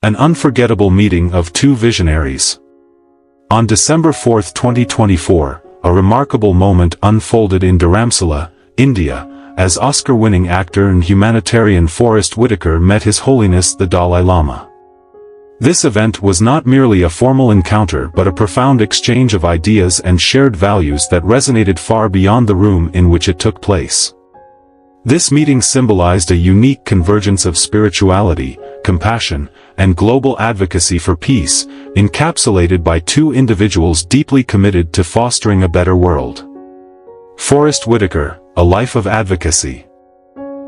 An unforgettable meeting of two visionaries. On December 4, 2024, a remarkable moment unfolded in Dharamsala, India, as Oscar-winning actor and humanitarian Sonnet Whitaker met His Holiness the Dalai Lama. This event was not merely a formal encounter but a profound exchange of ideas and shared values that resonated far beyond the room in which it took place. This meeting symbolized a unique convergence of spirituality, compassion, and global advocacy for peace, encapsulated by two individuals deeply committed to fostering a better world. Sonnet Whitaker, a life of advocacy.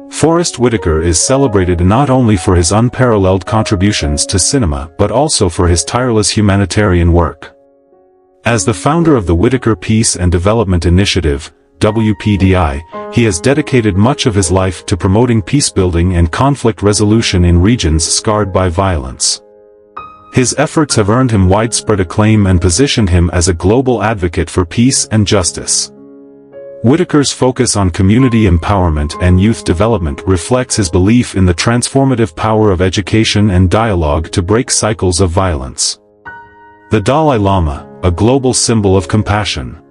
Sonnet Whitaker is celebrated not only for his unparalleled contributions to cinema but also for his tireless humanitarian work. As the founder of the Whitaker Peace and Development Initiative, WPDI, he has dedicated much of his life to promoting peacebuilding and conflict resolution in regions scarred by violence. His efforts have earned him widespread acclaim and positioned him as a global advocate for peace and justice. Whitaker's focus on community empowerment and youth development reflects his belief in the transformative power of education and dialogue to break cycles of violence. The Dalai Lama, a global symbol of compassion.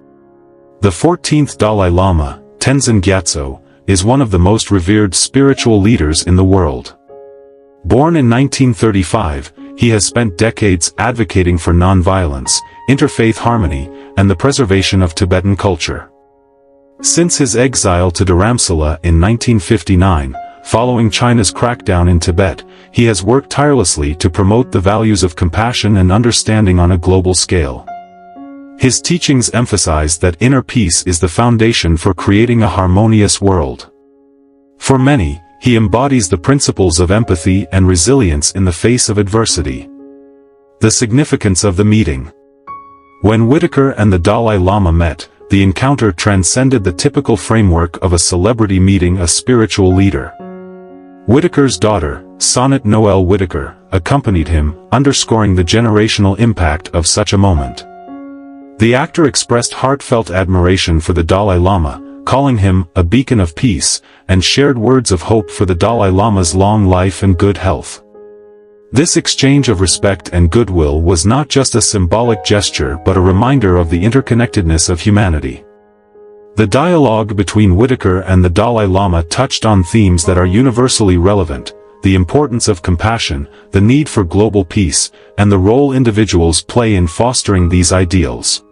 The 14th Dalai Lama, Tenzin Gyatso, is one of the most revered spiritual leaders in the world. Born in 1935, he has spent decades advocating for nonviolence, interfaith harmony, and the preservation of Tibetan culture. Since his exile to Dharamsala in 1959, following China's crackdown in Tibet, he has worked tirelessly to promote the values of compassion and understanding on a global scale. His teachings emphasize that inner peace is the foundation for creating a harmonious world. For many, he embodies the principles of empathy and resilience in the face of adversity. The significance of the meeting. When Whitaker and the Dalai Lama met, the encounter transcended the typical framework of a celebrity meeting a spiritual leader. Whitaker's daughter, Sonnet Noel Whitaker, accompanied him, underscoring the generational impact of such a moment. The actor expressed heartfelt admiration for the Dalai Lama, calling him a beacon of peace, and shared words of hope for the Dalai Lama's long life and good health. This exchange of respect and goodwill was not just a symbolic gesture but a reminder of the interconnectedness of humanity. The dialogue between Whitaker and the Dalai Lama touched on themes that are universally relevant: the importance of compassion, the need for global peace, and the role individuals play in fostering these ideals.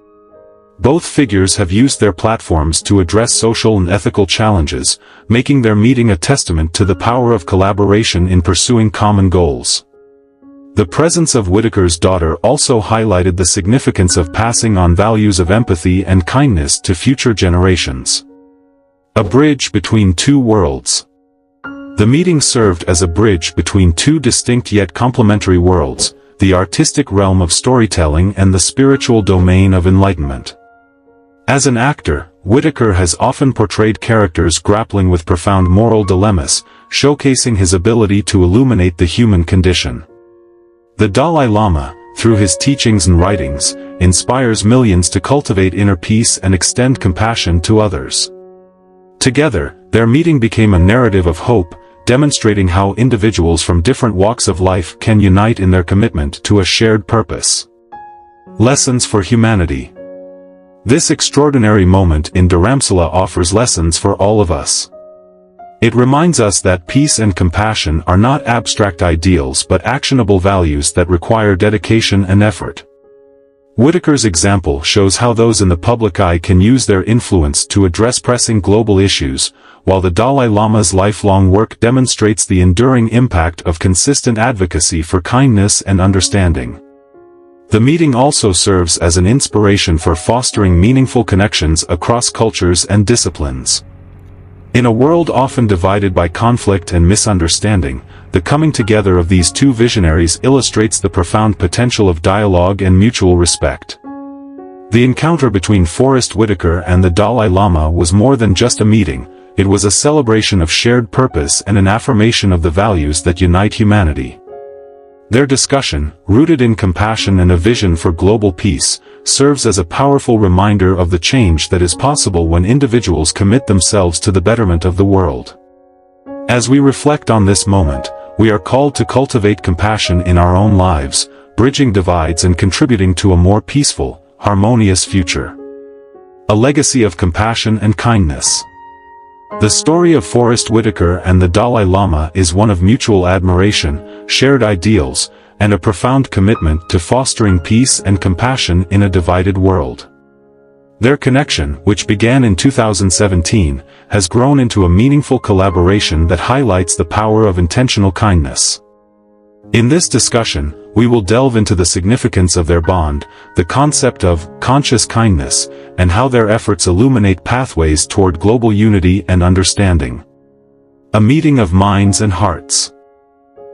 Both figures have used their platforms to address social and ethical challenges, making their meeting a testament to the power of collaboration in pursuing common goals. The presence of Whitaker's daughter also highlighted the significance of passing on values of empathy and kindness to future generations. A bridge between two worlds. The meeting served as a bridge between two distinct yet complementary worlds, the artistic realm of storytelling and the spiritual domain of enlightenment. As an actor, Whitaker has often portrayed characters grappling with profound moral dilemmas, showcasing his ability to illuminate the human condition. The Dalai Lama, through his teachings and writings, inspires millions to cultivate inner peace and extend compassion to others. Together, their meeting became a narrative of hope, demonstrating how individuals from different walks of life can unite in their commitment to a shared purpose. Lessons for humanity. This extraordinary moment in Dharamsala offers lessons for all of us. It reminds us that peace and compassion are not abstract ideals but actionable values that require dedication and effort. Whitaker's example shows how those in the public eye can use their influence to address pressing global issues, while the Dalai Lama's lifelong work demonstrates the enduring impact of consistent advocacy for kindness and understanding. The meeting also serves as an inspiration for fostering meaningful connections across cultures and disciplines. In a world often divided by conflict and misunderstanding, the coming together of these two visionaries illustrates the profound potential of dialogue and mutual respect. The encounter between Sonnet Whitaker and the Dalai Lama was more than just a meeting, it was a celebration of shared purpose and an affirmation of the values that unite humanity. Their discussion, rooted in compassion and a vision for global peace, serves as a powerful reminder of the change that is possible when individuals commit themselves to the betterment of the world. As we reflect on this moment, we are called to cultivate compassion in our own lives, bridging divides and contributing to a more peaceful, harmonious future. A legacy of compassion and kindness. The story of Forrest Whitaker and the Dalai Lama is one of mutual admiration, shared ideals, and a profound commitment to fostering peace and compassion in a divided world. Their connection, which began in 2017, has grown into a meaningful collaboration that highlights the power of intentional kindness. In this discussion, we will delve into the significance of their bond, the concept of conscious kindness, and how their efforts illuminate pathways toward global unity and understanding. A meeting of minds and hearts.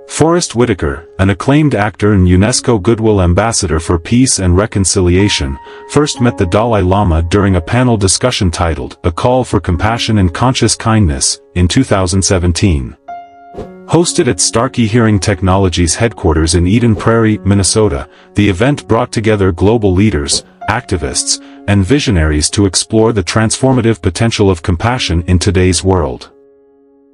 Forrest Whitaker, an acclaimed actor and UNESCO Goodwill Ambassador for Peace and Reconciliation, first met the Dalai Lama during a panel discussion titled "A Call for Compassion and Conscious Kindness" in 2017. Hosted at Starkey Hearing Technologies headquarters in Eden Prairie, Minnesota, the event brought together global leaders, activists, and visionaries to explore the transformative potential of compassion in today's world.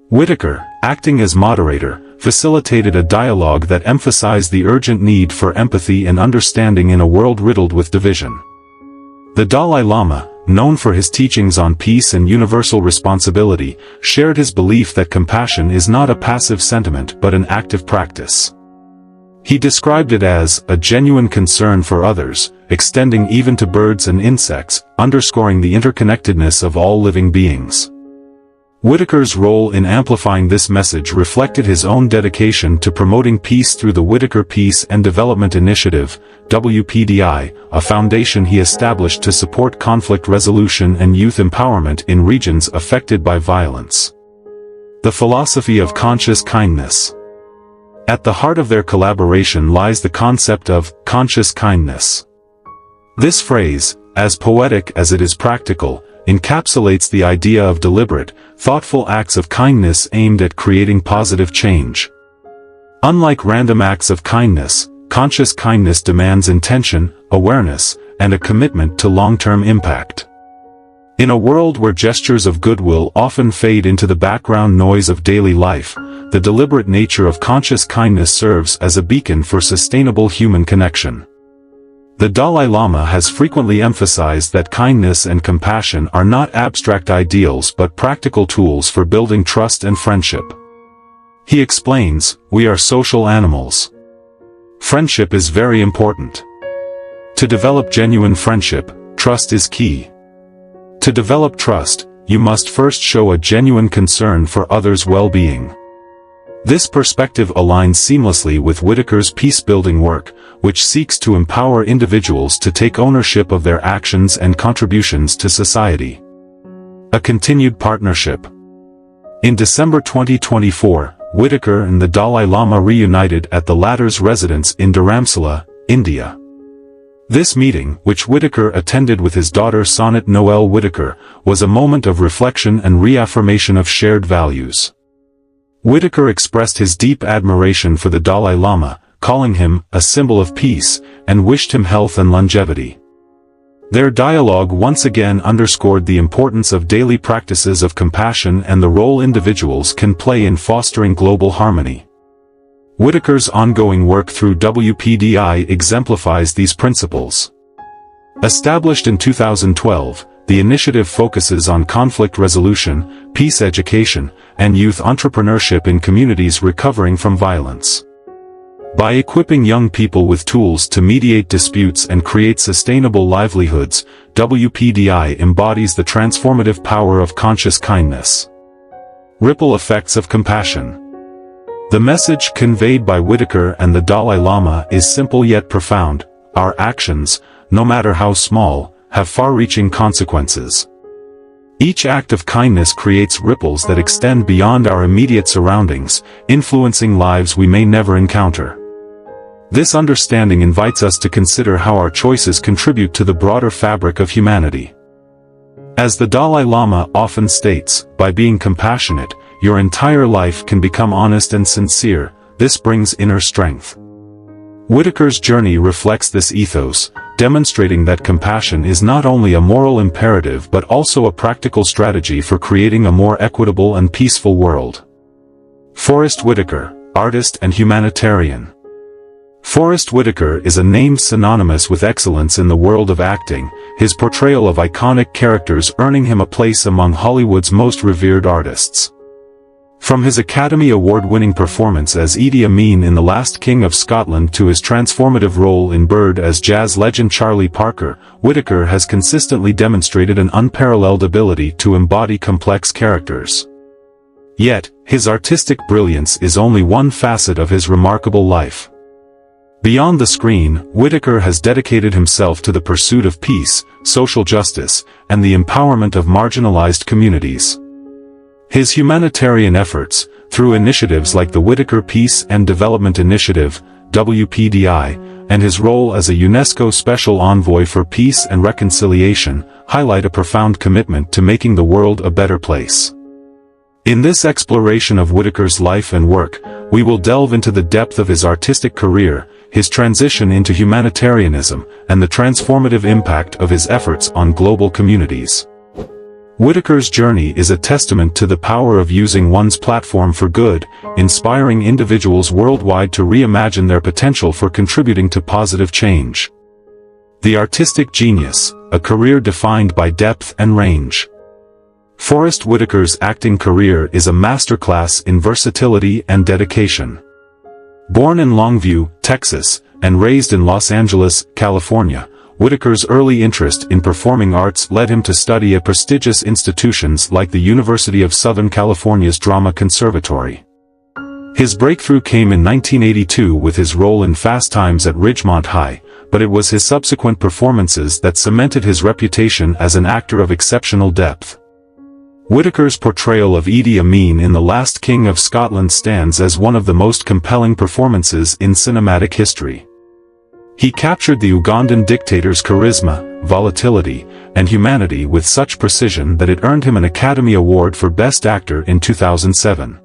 Whitaker, acting as moderator, facilitated a dialogue that emphasized the urgent need for empathy and understanding in a world riddled with division. The Dalai Lama, known for his teachings on peace and universal responsibility, shared his belief that compassion is not a passive sentiment but an active practice. He described it as a genuine concern for others, extending even to birds and insects, underscoring the interconnectedness of all living beings. Whitaker's role in amplifying this message reflected his own dedication to promoting peace through the Whitaker Peace and Development Initiative, WPDI, a foundation he established to support conflict resolution and youth empowerment in regions affected by violence. The philosophy of conscious kindness. At the heart of their collaboration lies the concept of conscious kindness. This phrase, as poetic as it is practical, encapsulates the idea of deliberate, thoughtful acts of kindness aimed at creating positive change. Unlike random acts of kindness, conscious kindness demands intention, awareness, and a commitment to long-term impact. In a world where gestures of goodwill often fade into the background noise of daily life, the deliberate nature of conscious kindness serves as a beacon for sustainable human connection. The Dalai Lama has frequently emphasized that kindness and compassion are not abstract ideals but practical tools for building trust and friendship. He explains, "We are social animals. Friendship is very important. To develop genuine friendship, trust is key. To develop trust, you must first show a genuine concern for others' well-being." This perspective aligns seamlessly with Whitaker's peace-building work, which seeks to empower individuals to take ownership of their actions and contributions to society. A continued partnership. In December 2024, Whitaker and the Dalai Lama reunited at the latter's residence in Dharamsala, India. This meeting, which Whitaker attended with his daughter Sonnet Noel Whitaker, was a moment of reflection and reaffirmation of shared values. Whitaker expressed his deep admiration for the Dalai Lama, calling him a symbol of peace, and wished him health and longevity. Their dialogue once again underscored the importance of daily practices of compassion and the role individuals can play in fostering global harmony. Whitaker's ongoing work through WPDI exemplifies these principles. Established in 2012, the initiative focuses on conflict resolution, peace education, and youth entrepreneurship in communities recovering from violence. By equipping young people with tools to mediate disputes and create sustainable livelihoods, WPDI embodies the transformative power of conscious kindness. Ripple effects of compassion. The message conveyed by Whitaker and the Dalai Lama is simple yet profound: our actions, no matter how small, have far-reaching consequences. Each act of kindness creates ripples that extend beyond our immediate surroundings, influencing lives we may never encounter. This understanding invites us to consider how our choices contribute to the broader fabric of humanity. As the Dalai Lama often states, by being compassionate, your entire life can become honest and sincere. This brings inner strength. Whitaker's journey reflects this ethos, demonstrating that compassion is not only a moral imperative but also a practical strategy for creating a more equitable and peaceful world. Forrest Whitaker, artist and humanitarian. Forest Whitaker is a name synonymous with excellence in the world of acting, his portrayal of iconic characters earning him a place among Hollywood's most revered artists. From his Academy Award-winning performance as Idi Amin in The Last King of Scotland to his transformative role in Bird as jazz legend Charlie Parker, Whitaker has consistently demonstrated an unparalleled ability to embody complex characters. Yet, his artistic brilliance is only one facet of his remarkable life. Beyond the screen, Whitaker has dedicated himself to the pursuit of peace, social justice, and the empowerment of marginalized communities. His humanitarian efforts, through initiatives like the Whitaker Peace and Development Initiative, WPDI, and his role as a UNESCO Special Envoy for Peace and Reconciliation, highlight a profound commitment to making the world a better place. In this exploration of Whitaker's life and work, we will delve into the depth of his artistic career, his transition into humanitarianism, and the transformative impact of his efforts on global communities. Whitaker's journey is a testament to the power of using one's platform for good, inspiring individuals worldwide to reimagine their potential for contributing to positive change. The artistic genius, a career defined by depth and range. Forest Whitaker's acting career is a masterclass in versatility and dedication. Born in Longview, Texas, and raised in Los Angeles, California, Whitaker's early interest in performing arts led him to study at prestigious institutions like the University of Southern California's Drama Conservatory. His breakthrough came in 1982 with his role in Fast Times at Ridgemont High, but it was his subsequent performances that cemented his reputation as an actor of exceptional depth. Whitaker's portrayal of Idi Amin in The Last King of Scotland stands as one of the most compelling performances in cinematic history. He captured the Ugandan dictator's charisma, volatility, and humanity with such precision that it earned him an Academy Award for Best Actor in 2007.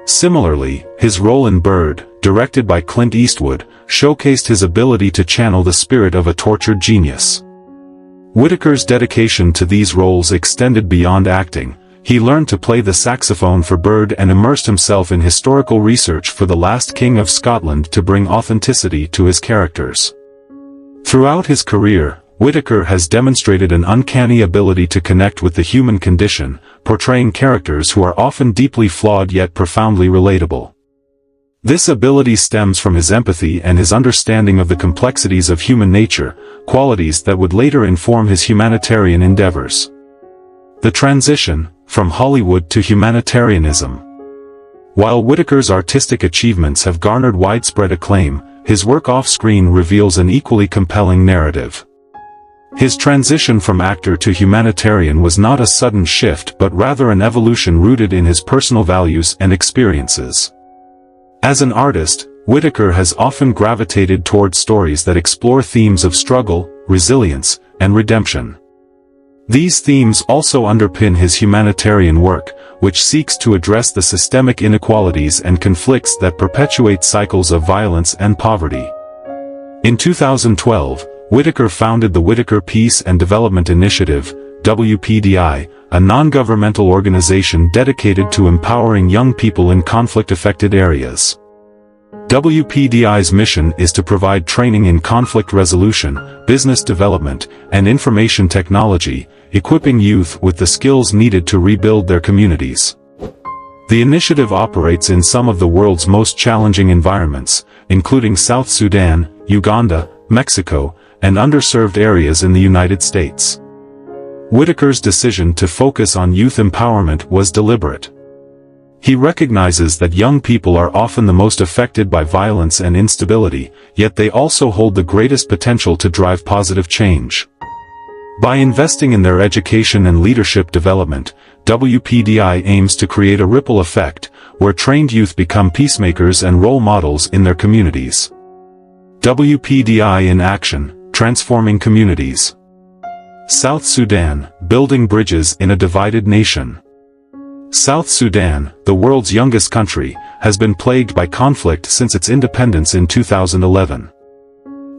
Similarly, his role in Bird, directed by Clint Eastwood, showcased his ability to channel the spirit of a tortured genius. Whitaker's dedication to these roles extended beyond acting. He learned to play the saxophone for Bird and immersed himself in historical research for The Last King of Scotland to bring authenticity to his characters. Throughout his career, Whitaker has demonstrated an uncanny ability to connect with the human condition, portraying characters who are often deeply flawed yet profoundly relatable. This ability stems from his empathy and his understanding of the complexities of human nature, qualities that would later inform his humanitarian endeavors. The transition from Hollywood to humanitarianism. While Whitaker's artistic achievements have garnered widespread acclaim, his work off-screen reveals an equally compelling narrative. His transition from actor to humanitarian was not a sudden shift but rather an evolution rooted in his personal values and experiences. As an artist, Whitaker has often gravitated toward stories that explore themes of struggle, resilience, and redemption. These themes also underpin his humanitarian work, which seeks to address the systemic inequalities and conflicts that perpetuate cycles of violence and poverty. In 2012, Whitaker founded the Whitaker Peace and Development Initiative, WPDI, a non-governmental organization dedicated to empowering young people in conflict-affected areas. WPDI's mission is to provide training in conflict resolution, business development, and information technology, equipping youth with the skills needed to rebuild their communities. The initiative operates in some of the world's most challenging environments, including South Sudan, Uganda, Mexico, and underserved areas in the United States. Whitaker's decision to focus on youth empowerment was deliberate. He recognizes that young people are often the most affected by violence and instability, yet they also hold the greatest potential to drive positive change. By investing in their education and leadership development, WPDI aims to create a ripple effect, where trained youth become peacemakers and role models in their communities. WPDI in action, transforming communities. South Sudan, building bridges in a divided nation. South Sudan, the world's youngest country, has been plagued by conflict since its independence in 2011.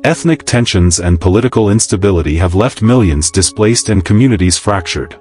Ethnic tensions and political instability have left millions displaced and communities fractured.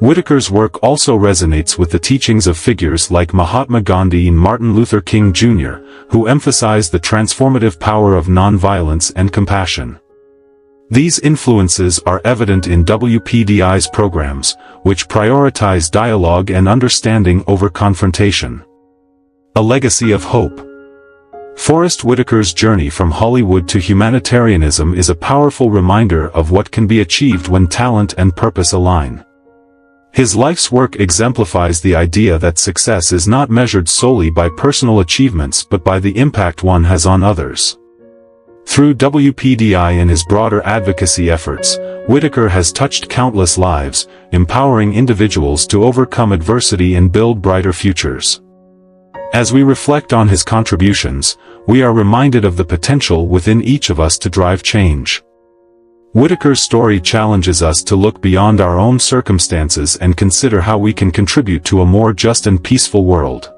Whitaker's work also resonates with the teachings of figures like Mahatma Gandhi and Martin Luther King Jr., who emphasize the transformative power of nonviolence and compassion. These influences are evident in WPDI's programs, which prioritize dialogue and understanding over confrontation. A legacy of hope. Forest Whitaker's journey from Hollywood to humanitarianism is a powerful reminder of what can be achieved when talent and purpose align. His life's work exemplifies the idea that success is not measured solely by personal achievements but by the impact one has on others. Through WPDI and his broader advocacy efforts, Whitaker has touched countless lives, empowering individuals to overcome adversity and build brighter futures. As we reflect on his contributions, we are reminded of the potential within each of us to drive change. Whitaker's story challenges us to look beyond our own circumstances and consider how we can contribute to a more just and peaceful world.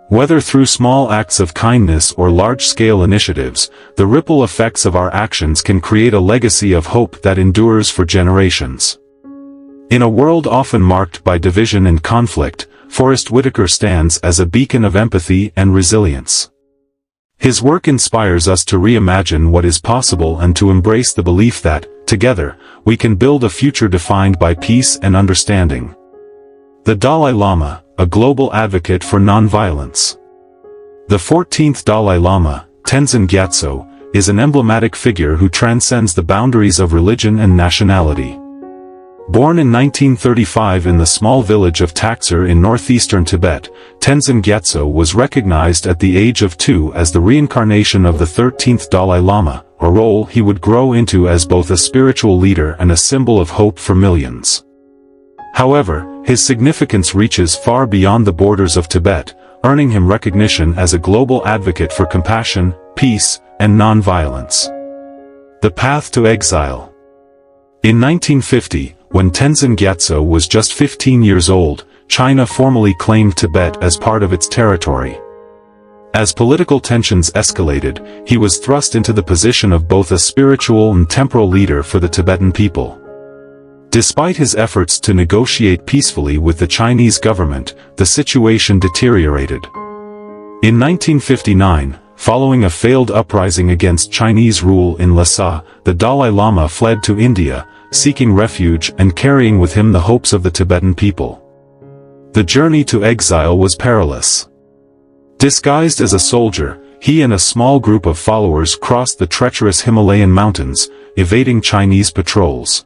Whether through small acts of kindness or large-scale initiatives, the ripple effects of our actions can create a legacy of hope that endures for generations. In a world often marked by division and conflict, Forest Whitaker stands as a beacon of empathy and resilience. His work inspires us to reimagine what is possible and to embrace the belief that, together, we can build a future defined by peace and understanding. The Dalai Lama, a global advocate for nonviolence. The 14th Dalai Lama, Tenzin Gyatso, is an emblematic figure who transcends the boundaries of religion and nationality. Born in 1935 in the small village of Taksar in northeastern Tibet, Tenzin Gyatso was recognized at the age of 2 as the reincarnation of the 13th Dalai Lama, a role he would grow into as both a spiritual leader and a symbol of hope for millions. However, his significance reaches far beyond the borders of Tibet, earning him recognition as a global advocate for compassion, peace, and nonviolence. The path to exile. In 1950, when Tenzin Gyatso was just 15 years old, China formally claimed Tibet as part of its territory. As political tensions escalated, he was thrust into the position of both a spiritual and temporal leader for the Tibetan people. Despite his efforts to negotiate peacefully with the Chinese government, the situation deteriorated. In 1959, following a failed uprising against Chinese rule in Lhasa, the Dalai Lama fled to India, seeking refuge and carrying with him the hopes of the Tibetan people. The journey to exile was perilous. Disguised as a soldier, he and a small group of followers crossed the treacherous Himalayan mountains, evading Chinese patrols.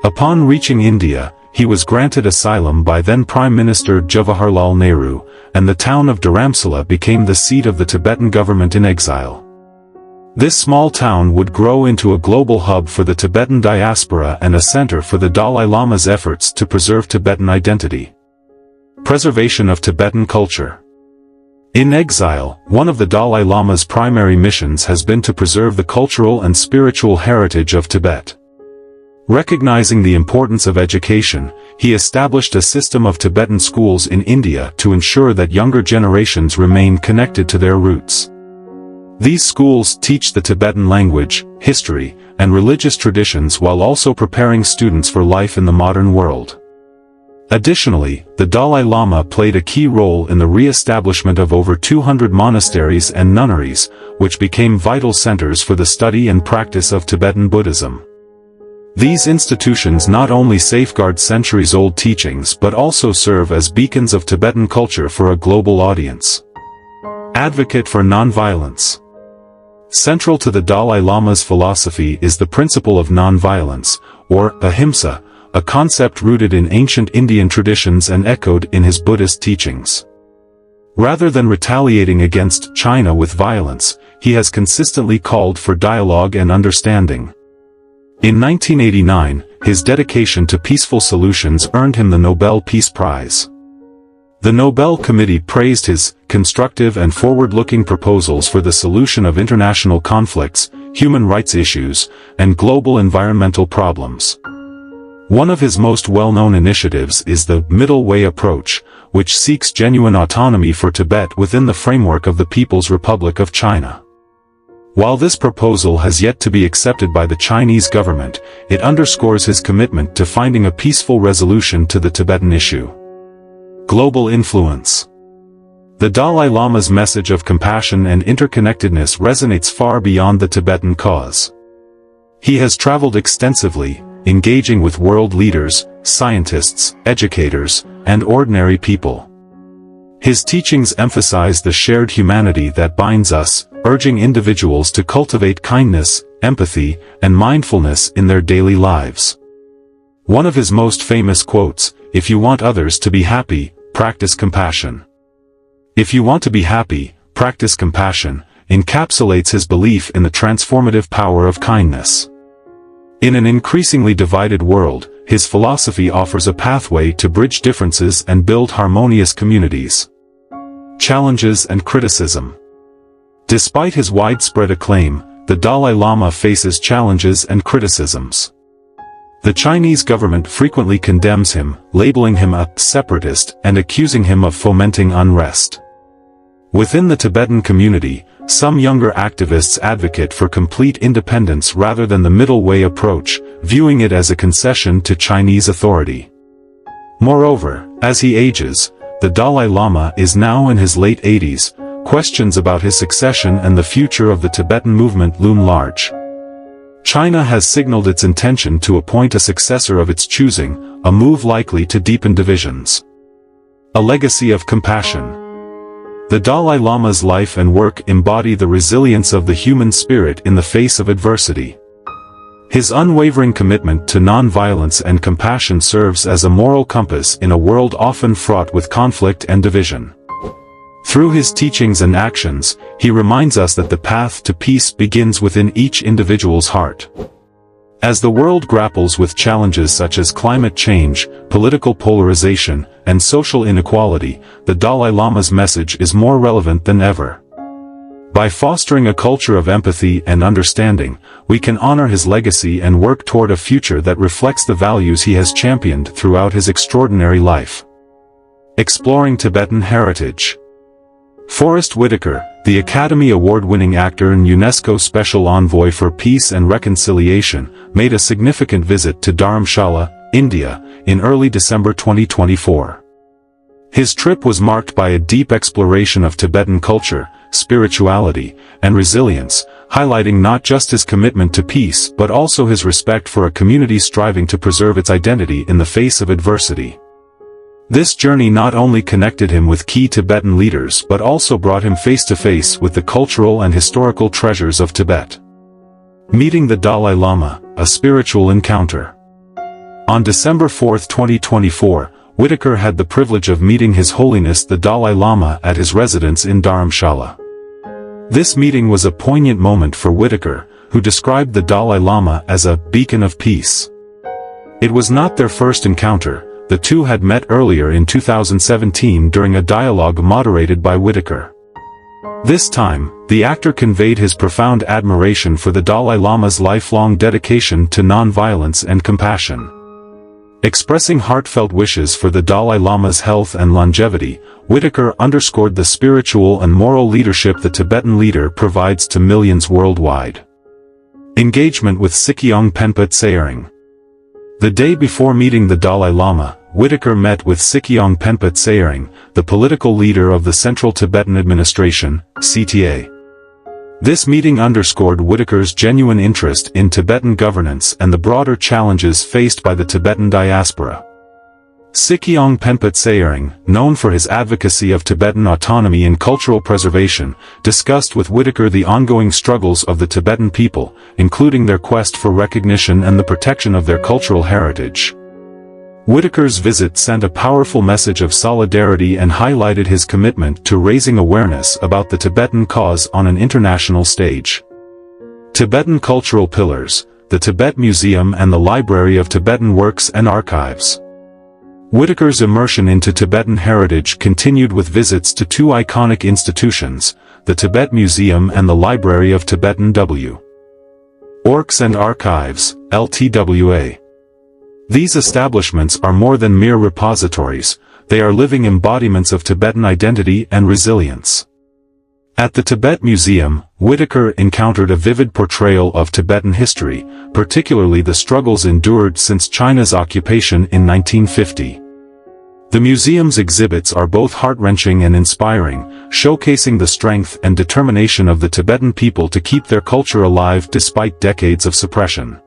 Upon reaching India, he was granted asylum by then Prime Minister Jawaharlal Nehru, and the town of Dharamsala became the seat of the Tibetan government in exile. This small town would grow into a global hub for the Tibetan diaspora and a center for the Dalai Lama's efforts to preserve Tibetan identity. Preservation of Tibetan culture. In exile, one of the Dalai Lama's primary missions has been to preserve the cultural and spiritual heritage of Tibet. Recognizing the importance of education, he established a system of Tibetan schools in India to ensure that younger generations remain connected to their roots. These schools teach the Tibetan language, history, and religious traditions while also preparing students for life in the modern world. Additionally, the Dalai Lama played a key role in the re-establishment of over 200 monasteries and nunneries, which became vital centers for the study and practice of Tibetan Buddhism. These institutions not only safeguard centuries-old teachings but also serve as beacons of Tibetan culture for a global audience. Advocate for nonviolence. Central to the Dalai Lama's philosophy is the principle of nonviolence, or ahimsa, a concept rooted in ancient Indian traditions and echoed in his Buddhist teachings. Rather than retaliating against China with violence, he has consistently called for dialogue and understanding. In 1989, his dedication to peaceful solutions earned him the Nobel Peace Prize. The Nobel Committee praised his constructive and forward-looking proposals for the solution of international conflicts, human rights issues, and global environmental problems. One of his most well-known initiatives is the Middle Way approach, which seeks genuine autonomy for Tibet within the framework of the People's Republic of China. While this proposal has yet to be accepted by the Chinese government, it underscores his commitment to finding a peaceful resolution to the Tibetan issue. Global influence. The Dalai Lama's message of compassion and interconnectedness resonates far beyond the Tibetan cause. He has traveled extensively, engaging with world leaders, scientists, educators, and ordinary people. His teachings emphasize the shared humanity that binds us, urging individuals to cultivate kindness, empathy, and mindfulness in their daily lives. One of his most famous quotes, "If you want others to be happy, practice compassion. If you want to be happy, practice compassion," encapsulates his belief in the transformative power of kindness. In an increasingly divided world, his philosophy offers a pathway to bridge differences and build harmonious communities. Challenges and criticism. Despite his widespread acclaim, the Dalai Lama faces challenges and criticisms. The Chinese government frequently condemns him, labeling him a separatist and accusing him of fomenting unrest. Within the Tibetan community, some younger activists advocate for complete independence rather than the middle way approach, viewing it as a concession to Chinese authority. Moreover, as he ages, the Dalai Lama is now in his late 80s, questions about his succession and the future of the Tibetan movement loom large. China has signaled its intention to appoint a successor of its choosing, a move likely to deepen divisions. A legacy of compassion. The Dalai Lama's life and work embody the resilience of the human spirit in the face of adversity. His unwavering commitment to non-violence and compassion serves as a moral compass in a world often fraught with conflict and division. Through his teachings and actions, he reminds us that the path to peace begins within each individual's heart. As the world grapples with challenges such as climate change, political polarization, and social inequality, the Dalai Lama's message is more relevant than ever. By fostering a culture of empathy and understanding, we can honor his legacy and work toward a future that reflects the values he has championed throughout his extraordinary life. Exploring Tibetan heritage. Forrest Whitaker, the Academy Award-winning actor and UNESCO Special Envoy for Peace and Reconciliation, made a significant visit to Dharamshala, India, in early December 2024. His trip was marked by a deep exploration of Tibetan culture, spirituality, and resilience, highlighting not just his commitment to peace but also his respect for a community striving to preserve its identity in the face of adversity. This journey not only connected him with key Tibetan leaders but also brought him face-to-face with the cultural and historical treasures of Tibet. Meeting the Dalai Lama, a spiritual encounter. On December 4, 2024, Whitaker had the privilege of meeting His Holiness the Dalai Lama at his residence in Dharamshala. This meeting was a poignant moment for Whitaker, who described the Dalai Lama as a beacon of peace. It was not their first encounter. The two had met earlier in 2017 during a dialogue moderated by Whitaker. This time, the actor conveyed his profound admiration for the Dalai Lama's lifelong dedication to non-violence and compassion. Expressing heartfelt wishes for the Dalai Lama's health and longevity, Whitaker underscored the spiritual and moral leadership the Tibetan leader provides to millions worldwide. Engagement with Sikyong Penpa Tsering. The day before meeting the Dalai Lama, Whitaker met with Sikyong Penpa Tsering, the political leader of the Central Tibetan Administration, CTA. This meeting underscored Whitaker's genuine interest in Tibetan governance and the broader challenges faced by the Tibetan diaspora. Sikyong Penpa Tsering, known for his advocacy of Tibetan autonomy and cultural preservation, discussed with Whitaker the ongoing struggles of the Tibetan people, including their quest for recognition and the protection of their cultural heritage. Whitaker's visit sent a powerful message of solidarity and highlighted his commitment to raising awareness about the Tibetan cause on an international stage. Tibetan Cultural Pillars, the Tibet Museum and the Library of Tibetan Works and Archives. Whitaker's immersion into Tibetan heritage continued with visits to two iconic institutions, the Tibet Museum and the Library of Tibetan Works and Archives, LTWA. These establishments are more than mere repositories, they are living embodiments of Tibetan identity and resilience. At the Tibet Museum, Whitaker encountered a vivid portrayal of Tibetan history, particularly the struggles endured since China's occupation in 1950. The museum's exhibits are both heart-wrenching and inspiring, showcasing the strength and determination of the Tibetan people to keep their culture alive despite decades of suppression.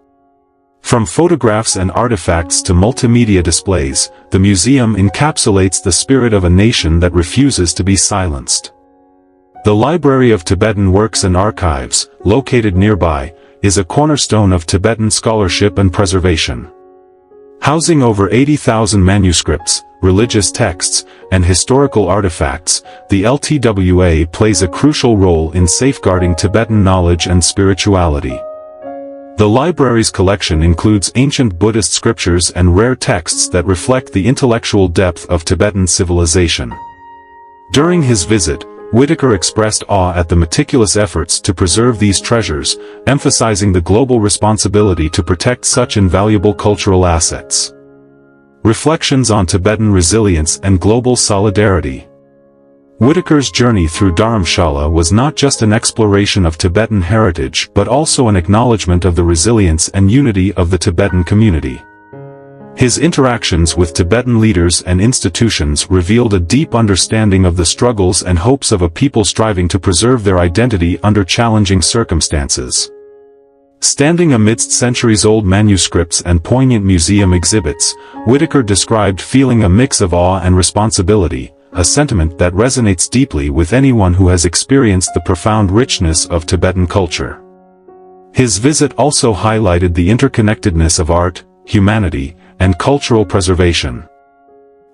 From photographs and artifacts to multimedia displays, the museum encapsulates the spirit of a nation that refuses to be silenced. The Library of Tibetan Works and Archives, located nearby, is a cornerstone of Tibetan scholarship and preservation. Housing over 80,000 manuscripts, religious texts, and historical artifacts, the LTWA plays a crucial role in safeguarding Tibetan knowledge and spirituality. The library's collection includes ancient Buddhist scriptures and rare texts that reflect the intellectual depth of Tibetan civilization. During his visit, Whitaker expressed awe at the meticulous efforts to preserve these treasures, emphasizing the global responsibility to protect such invaluable cultural assets. Reflections on Tibetan resilience and global solidarity. Whitaker's journey through Dharamshala was not just an exploration of Tibetan heritage but also an acknowledgement of the resilience and unity of the Tibetan community. His interactions with Tibetan leaders and institutions revealed a deep understanding of the struggles and hopes of a people striving to preserve their identity under challenging circumstances. Standing amidst centuries-old manuscripts and poignant museum exhibits, Whitaker described feeling a mix of awe and responsibility, a sentiment that resonates deeply with anyone who has experienced the profound richness of Tibetan culture. His visit also highlighted the interconnectedness of art, humanity, and cultural preservation.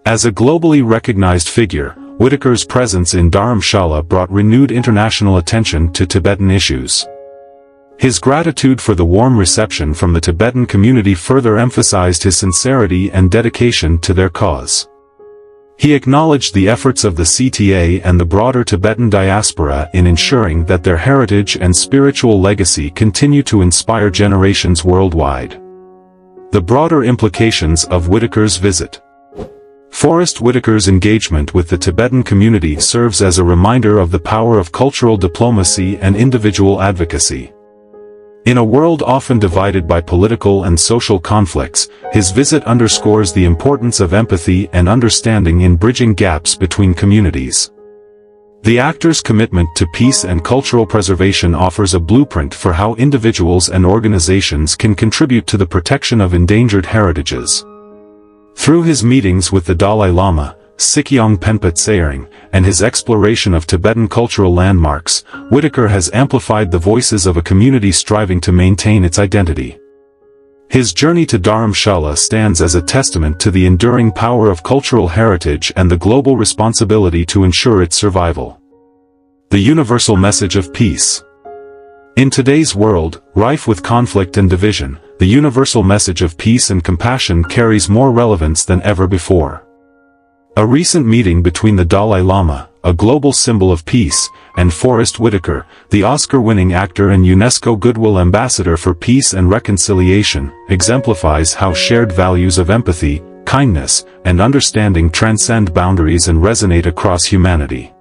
As a globally recognized figure, Whitaker's presence in Dharamshala brought renewed international attention to Tibetan issues. His gratitude for the warm reception from the Tibetan community further emphasized his sincerity and dedication to their cause. He acknowledged the efforts of the CTA and the broader Tibetan diaspora in ensuring that their heritage and spiritual legacy continue to inspire generations worldwide. The broader implications of Whitaker's visit. Forrest Whitaker's engagement with the Tibetan community serves as a reminder of the power of cultural diplomacy and individual advocacy. In a world often divided by political and social conflicts, his visit underscores the importance of empathy and understanding in bridging gaps between communities. The actor's commitment to peace and cultural preservation offers a blueprint for how individuals and organizations can contribute to the protection of endangered heritages. Through his meetings with the Dalai Lama, Sikyong Penpa Tsering, and his exploration of Tibetan cultural landmarks, Whitaker has amplified the voices of a community striving to maintain its identity. His journey to Dharamshala stands as a testament to the enduring power of cultural heritage and the global responsibility to ensure its survival. The universal message of peace. In today's world, rife with conflict and division, the universal message of peace and compassion carries more relevance than ever before. A recent meeting between the Dalai Lama, a global symbol of peace, and Forrest Whitaker, the Oscar-winning actor and UNESCO Goodwill Ambassador for Peace and Reconciliation, exemplifies how shared values of empathy, kindness, and understanding transcend boundaries and resonate across humanity.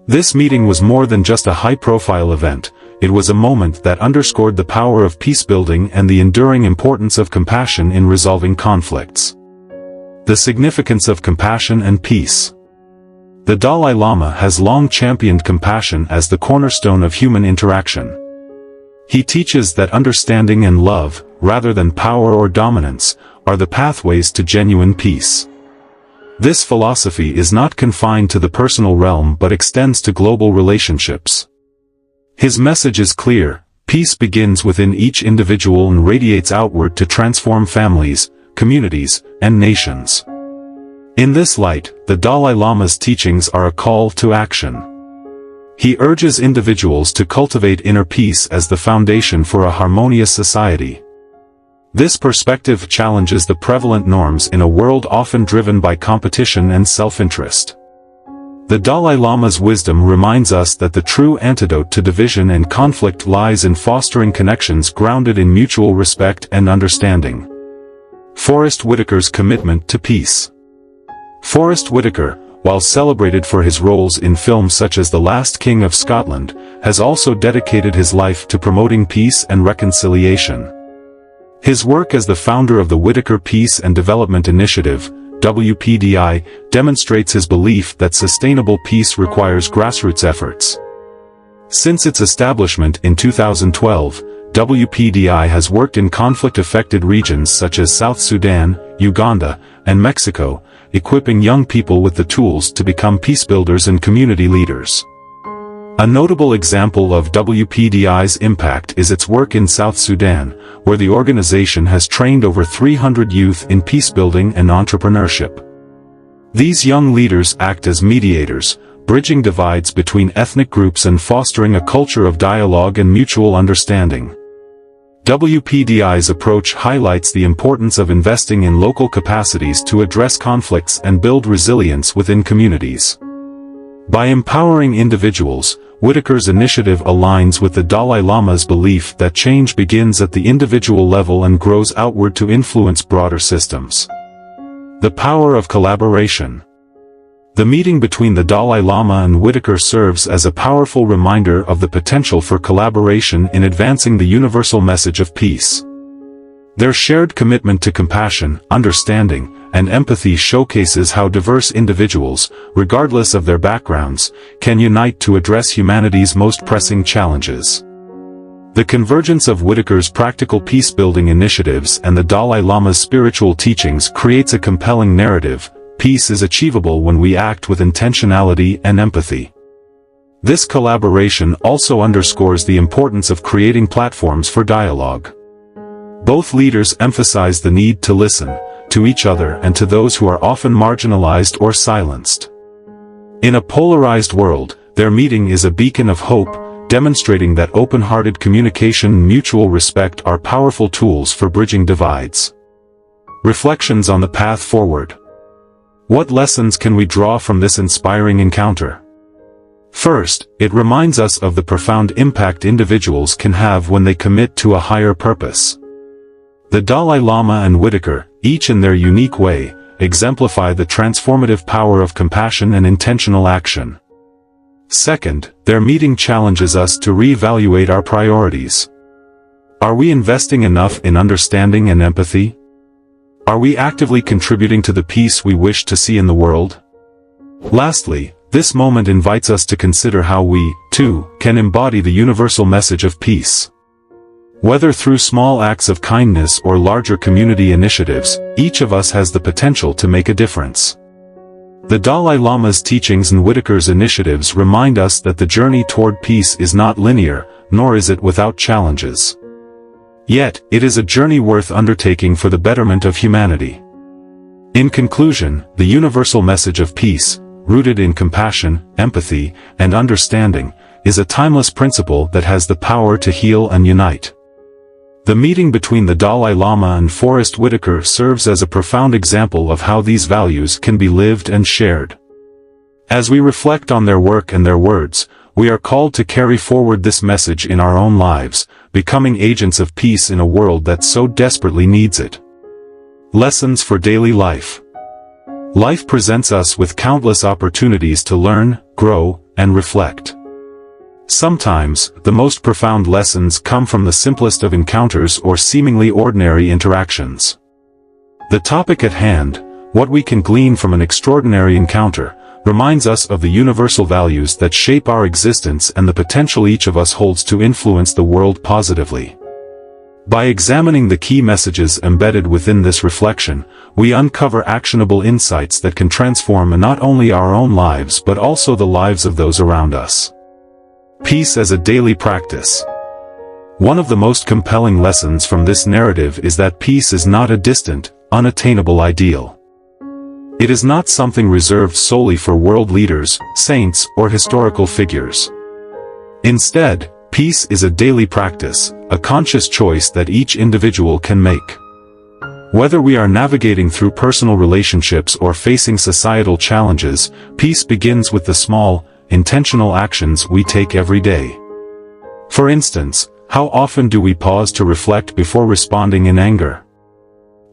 This meeting was more than just a high-profile event, it was a moment that underscored the power of peace-building and the enduring importance of compassion in resolving conflicts. The significance of compassion and peace. The Dalai Lama has long championed compassion as the cornerstone of human interaction. He teaches that understanding and love, rather than power or dominance, are the pathways to genuine peace. This philosophy is not confined to the personal realm but extends to global relationships. His message is clear: peace begins within each individual and radiates outward to transform families, communities, and nations. In this light, the Dalai Lama's teachings are a call to action. He urges individuals to cultivate inner peace as the foundation for a harmonious society. This perspective challenges the prevalent norms in a world often driven by competition and self-interest. The Dalai Lama's wisdom reminds us that the true antidote to division and conflict lies in fostering connections grounded in mutual respect and understanding. Forrest Whitaker's commitment to peace. Forrest Whitaker, while celebrated for his roles in films such as The Last King of Scotland, has also dedicated his life to promoting peace and reconciliation. His work as the founder of the Whitaker Peace and Development Initiative, WPDI, demonstrates his belief that sustainable peace requires grassroots efforts. Since its establishment in 2012, WPDI has worked in conflict-affected regions such as South Sudan, Uganda, and Mexico, equipping young people with the tools to become peacebuilders and community leaders. A notable example of WPDI's impact is its work in South Sudan, where the organization has trained over 300 youth in peacebuilding and entrepreneurship. These young leaders act as mediators, bridging divides between ethnic groups and fostering a culture of dialogue and mutual understanding. WPDI's approach highlights the importance of investing in local capacities to address conflicts and build resilience within communities. By empowering individuals, Whitaker's initiative aligns with the Dalai Lama's belief that change begins at the individual level and grows outward to influence broader systems. The power of collaboration. The meeting between the Dalai Lama and Whitaker serves as a powerful reminder of the potential for collaboration in advancing the universal message of peace. Their shared commitment to compassion, understanding, and empathy showcases how diverse individuals, regardless of their backgrounds, can unite to address humanity's most pressing challenges. The convergence of Whitaker's practical peace-building initiatives and the Dalai Lama's spiritual teachings creates a compelling narrative. Peace is achievable when we act with intentionality and empathy. This collaboration also underscores the importance of creating platforms for dialogue. Both leaders emphasize the need to listen, to each other and to those who are often marginalized or silenced. In a polarized world, their meeting is a beacon of hope, demonstrating that open-hearted communication and mutual respect are powerful tools for bridging divides. Reflections on the path forward. What lessons can we draw from this inspiring encounter? First, it reminds us of the profound impact individuals can have when they commit to a higher purpose. The Dalai Lama and Whitaker, each in their unique way, exemplify the transformative power of compassion and intentional action. Second, their meeting challenges us to reevaluate our priorities. Are we investing enough in understanding and empathy? Are we actively contributing to the peace we wish to see in the world? Lastly, this moment invites us to consider how we, too, can embody the universal message of peace. Whether through small acts of kindness or larger community initiatives, each of us has the potential to make a difference. The Dalai Lama's teachings and Whitaker's initiatives remind us that the journey toward peace is not linear, nor is it without challenges. Yet, it is a journey worth undertaking for the betterment of humanity. In conclusion, the universal message of peace, rooted in compassion, empathy, and understanding, is a timeless principle that has the power to heal and unite. The meeting between the Dalai Lama and Forrest Whitaker serves as a profound example of how these values can be lived and shared. As we reflect on their work and their words, we are called to carry forward this message in our own lives, becoming agents of peace in a world that so desperately needs it. Lessons for daily life. Life presents us with countless opportunities to learn, grow, and reflect. Sometimes, the most profound lessons come from the simplest of encounters or seemingly ordinary interactions. The topic at hand, what we can glean from an extraordinary encounter, reminds us of the universal values that shape our existence and the potential each of us holds to influence the world positively. By examining the key messages embedded within this reflection, we uncover actionable insights that can transform not only our own lives but also the lives of those around us. Peace as a daily practice. One of the most compelling lessons from this narrative is that peace is not a distant, unattainable ideal. It is not something reserved solely for world leaders, saints, or historical figures. Instead, peace is a daily practice, a conscious choice that each individual can make. Whether we are navigating through personal relationships or facing societal challenges, peace begins with the small, intentional actions we take every day. For instance, how often do we pause to reflect before responding in anger?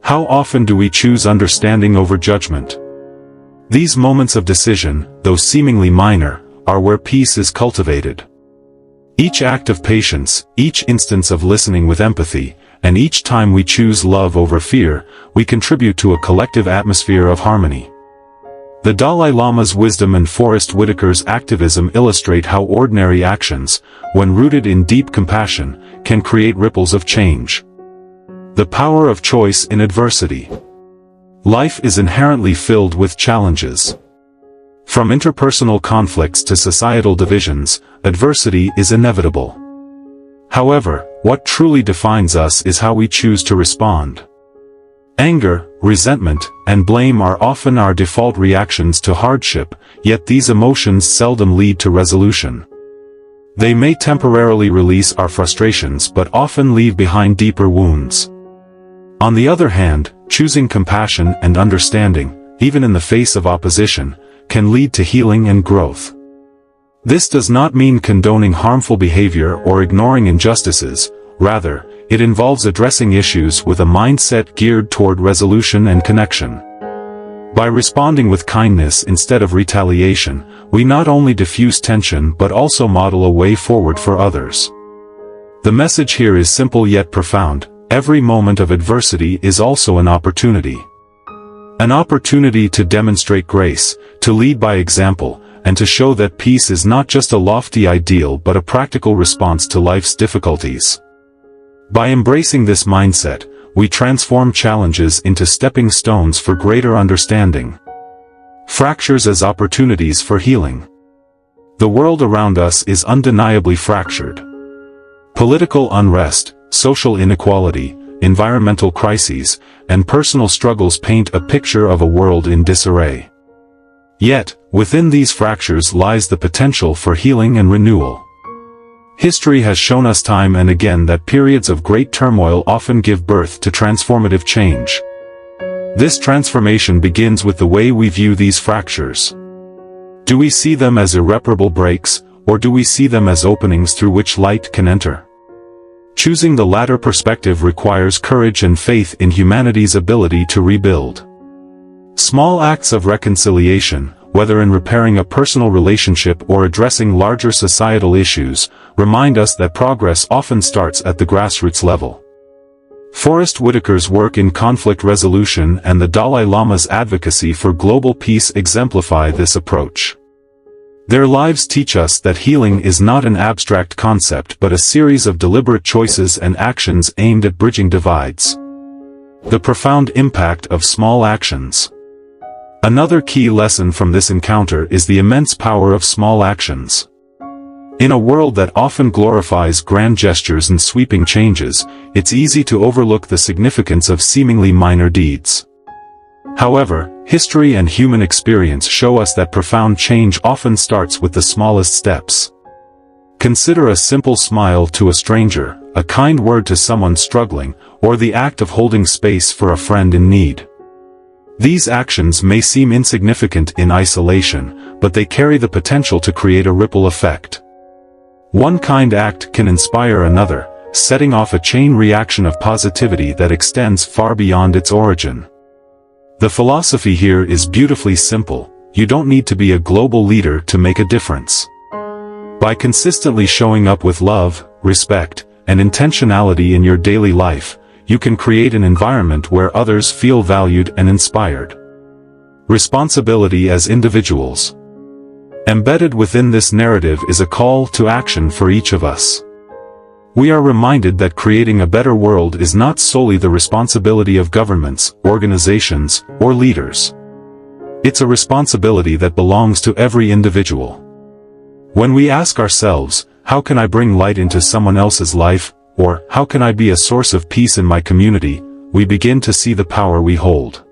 How often do we choose understanding over judgment? These moments of decision, though seemingly minor, are where peace is cultivated. Each act of patience, each instance of listening with empathy, and each time we choose love over fear, we contribute to a collective atmosphere of harmony. The Dalai Lama's wisdom and Sonnet Whitaker's activism illustrate how ordinary actions, when rooted in deep compassion, can create ripples of change. The power of choice in adversity. Life is inherently filled with challenges. From interpersonal conflicts to societal divisions, adversity is inevitable. However, what truly defines us is how we choose to respond. Anger, resentment, and blame are often our default reactions to hardship, yet these emotions seldom lead to resolution. They may temporarily release our frustrations but often leave behind deeper wounds. On the other hand, choosing compassion and understanding, even in the face of opposition, can lead to healing and growth. This does not mean condoning harmful behavior or ignoring injustices, rather, it involves addressing issues with a mindset geared toward resolution and connection. By responding with kindness instead of retaliation, we not only diffuse tension but also model a way forward for others. The message here is simple yet profound: every moment of adversity is also an opportunity. An opportunity to demonstrate grace, to lead by example, and to show that peace is not just a lofty ideal but a practical response to life's difficulties. By embracing this mindset, we transform challenges into stepping stones for greater understanding. Fractures as opportunities for healing. The world around us is undeniably fractured. Political unrest, social inequality, environmental crises, and personal struggles paint a picture of a world in disarray. Yet, within these fractures lies the potential for healing and renewal. History has shown us time and again that periods of great turmoil often give birth to transformative change. This transformation begins with the way we view these fractures. Do we see them as irreparable breaks, or do we see them as openings through which light can enter? Choosing the latter perspective requires courage and faith in humanity's ability to rebuild. Small acts of reconciliation, whether in repairing a personal relationship or addressing larger societal issues, remind us that progress often starts at the grassroots level. Sonnet Whitaker's work in conflict resolution and the Dalai Lama's advocacy for global peace exemplify this approach. Their lives teach us that healing is not an abstract concept but a series of deliberate choices and actions aimed at bridging divides. The profound impact of small actions. Another key lesson from this encounter is the immense power of small actions. In a world that often glorifies grand gestures and sweeping changes, it's easy to overlook the significance of seemingly minor deeds. However, history and human experience show us that profound change often starts with the smallest steps. Consider a simple smile to a stranger, a kind word to someone struggling, or the act of holding space for a friend in need. These actions may seem insignificant in isolation, but they carry the potential to create a ripple effect. One kind act can inspire another, setting off a chain reaction of positivity that extends far beyond its origin. The philosophy here is beautifully simple: you don't need to be a global leader to make a difference. By consistently showing up with love, respect, and intentionality in your daily life, you can create an environment where others feel valued and inspired. Responsibility as individuals. Embedded within this narrative is a call to action for each of us. We are reminded that creating a better world is not solely the responsibility of governments, organizations, or leaders. It's a responsibility that belongs to every individual. When we ask ourselves, how can I bring light into someone else's life, or how can I be a source of peace in my community, we begin to see the power we hold.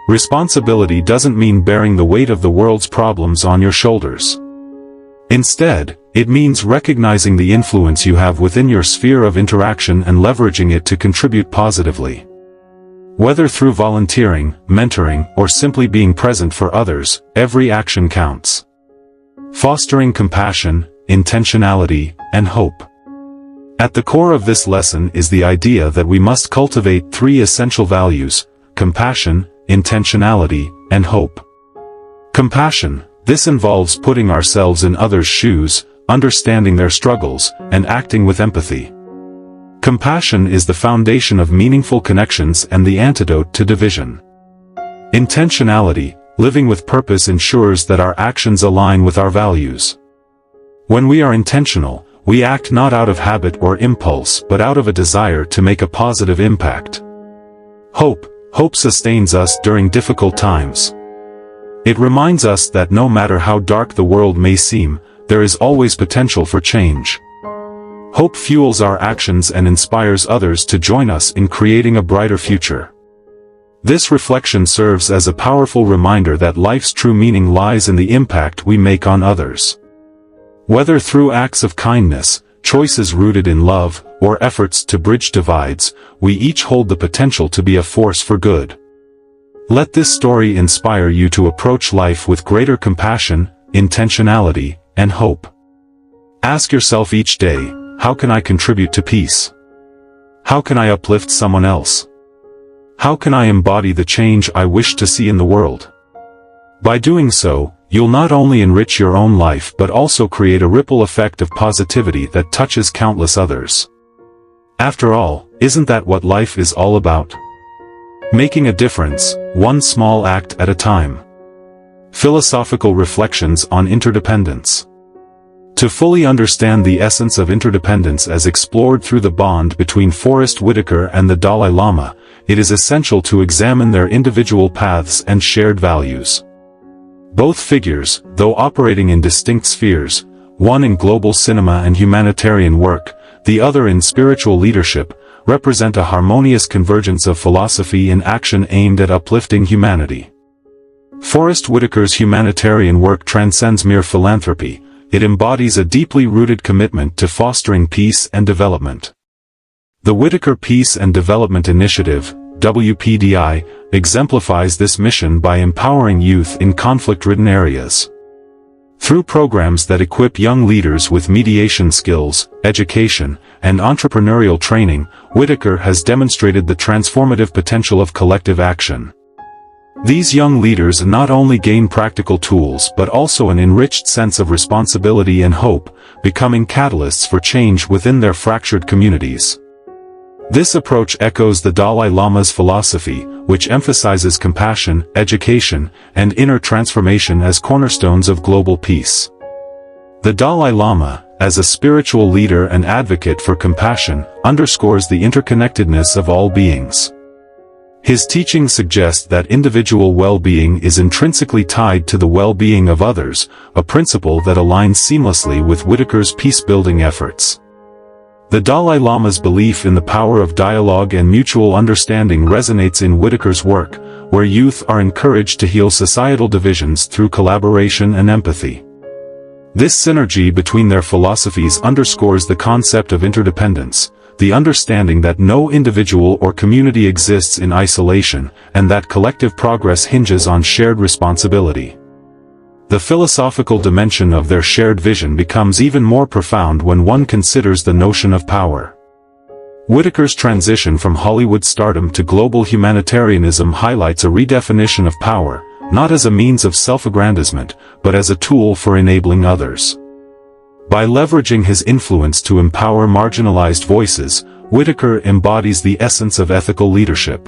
Responsibility doesn't mean bearing the weight of the world's problems on your shoulders. Instead, it means recognizing the influence you have within your sphere of interaction and leveraging it to contribute positively. Whether through volunteering, mentoring, or simply being present for others, every action counts. Fostering compassion, intentionality, and hope. At the core of this lesson is the idea that we must cultivate three essential values: compassion, intentionality, and hope. Compassion. This involves putting ourselves in others' shoes, understanding their struggles, and acting with empathy. Compassion is the foundation of meaningful connections and the antidote to division. Intentionality. Living with purpose ensures that our actions align with our values. When we are intentional, we act not out of habit or impulse but out of a desire to make a positive impact. Hope. Hope sustains us during difficult times. It reminds us that no matter how dark the world may seem, there is always potential for change. Hope fuels our actions and inspires others to join us in creating a brighter future. This reflection serves as a powerful reminder that life's true meaning lies in the impact we make on others. Whether through acts of kindness, choices rooted in love, or efforts to bridge divides, we each hold the potential to be a force for good. Let this story inspire you to approach life with greater compassion, intentionality, and hope. Ask yourself each day, how can I contribute to peace? How can I uplift someone else? How can I embody the change I wish to see in the world? By doing so, you'll not only enrich your own life but also create a ripple effect of positivity that touches countless others. After all, isn't that what life is all about? Making a difference, one small act at a time. Philosophical reflections on interdependence. To fully understand the essence of interdependence as explored through the bond between Sonnet Whitaker and the Dalai Lama, it is essential to examine their individual paths and shared values. Both figures, though operating in distinct spheres, one in global cinema and humanitarian work, the other in spiritual leadership, represent a harmonious convergence of philosophy and action aimed at uplifting humanity. Sonnet Whitaker's humanitarian work transcends mere philanthropy. It embodies a deeply rooted commitment to fostering peace and development. The Whitaker Peace and Development Initiative, WPDI, exemplifies this mission by empowering youth in conflict-ridden areas. Through programs that equip young leaders with mediation skills, education, and entrepreneurial training, Whitaker has demonstrated the transformative potential of collective action. These young leaders not only gain practical tools but also an enriched sense of responsibility and hope, becoming catalysts for change within their fractured communities. This approach echoes the Dalai Lama's philosophy, which emphasizes compassion, education, and inner transformation as cornerstones of global peace. The Dalai Lama, as a spiritual leader and advocate for compassion, underscores the interconnectedness of all beings. His teachings suggest that individual well-being is intrinsically tied to the well-being of others, a principle that aligns seamlessly with Whitaker's peace-building efforts. The Dalai Lama's belief in the power of dialogue and mutual understanding resonates in Whitaker's work, where youth are encouraged to heal societal divisions through collaboration and empathy. This synergy between their philosophies underscores the concept of interdependence, the understanding that no individual or community exists in isolation, and that collective progress hinges on shared responsibility. The philosophical dimension of their shared vision becomes even more profound when one considers the notion of power. Whitaker's transition from Hollywood stardom to global humanitarianism highlights a redefinition of power, not as a means of self-aggrandizement, but as a tool for enabling others. By leveraging his influence to empower marginalized voices, Whitaker embodies the essence of ethical leadership.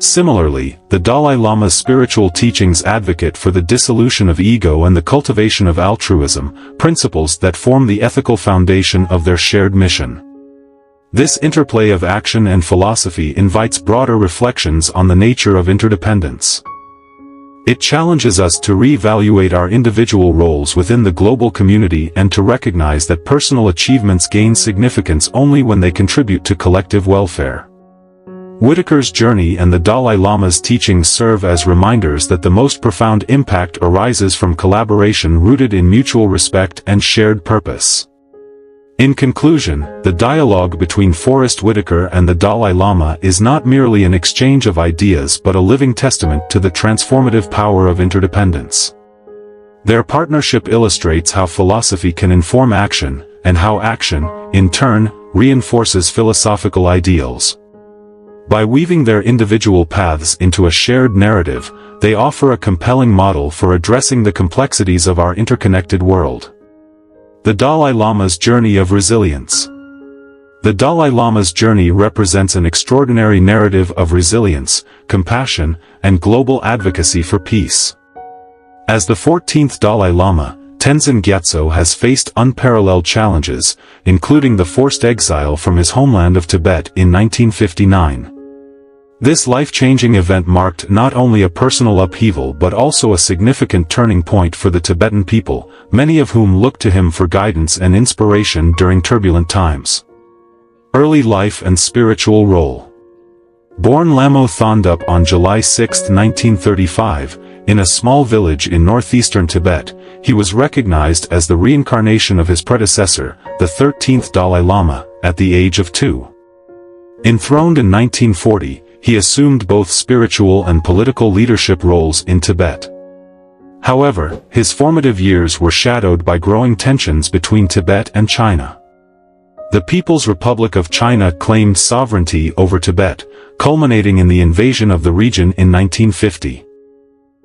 Similarly, the Dalai Lama's spiritual teachings advocate for the dissolution of ego and the cultivation of altruism, principles that form the ethical foundation of their shared mission. This interplay of action and philosophy invites broader reflections on the nature of interdependence. It challenges us to reevaluate our individual roles within the global community and to recognize that personal achievements gain significance only when they contribute to collective welfare. Whitaker's journey and the Dalai Lama's teachings serve as reminders that the most profound impact arises from collaboration rooted in mutual respect and shared purpose. In conclusion, the dialogue between Sonnet Whitaker and the Dalai Lama is not merely an exchange of ideas but a living testament to the transformative power of interdependence. Their partnership illustrates how philosophy can inform action, and how action, in turn, reinforces philosophical ideals. By weaving their individual paths into a shared narrative, they offer a compelling model for addressing the complexities of our interconnected world. The Dalai Lama's Journey of Resilience. The Dalai Lama's journey represents an extraordinary narrative of resilience, compassion, and global advocacy for peace. As the 14th Dalai Lama, Tenzin Gyatso has faced unparalleled challenges, including the forced exile from his homeland of Tibet in 1959. This life-changing event marked not only a personal upheaval but also a significant turning point for the Tibetan people, many of whom looked to him for guidance and inspiration during turbulent times. Early life and spiritual role. Born Lamo Thondup on July 6, 1935, in a small village in northeastern Tibet, he was recognized as the reincarnation of his predecessor, the 13th Dalai Lama, at the age of 2. Enthroned in 1940, he assumed both spiritual and political leadership roles in Tibet. However, his formative years were shadowed by growing tensions between Tibet and China. The People's Republic of China claimed sovereignty over Tibet, culminating in the invasion of the region in 1950.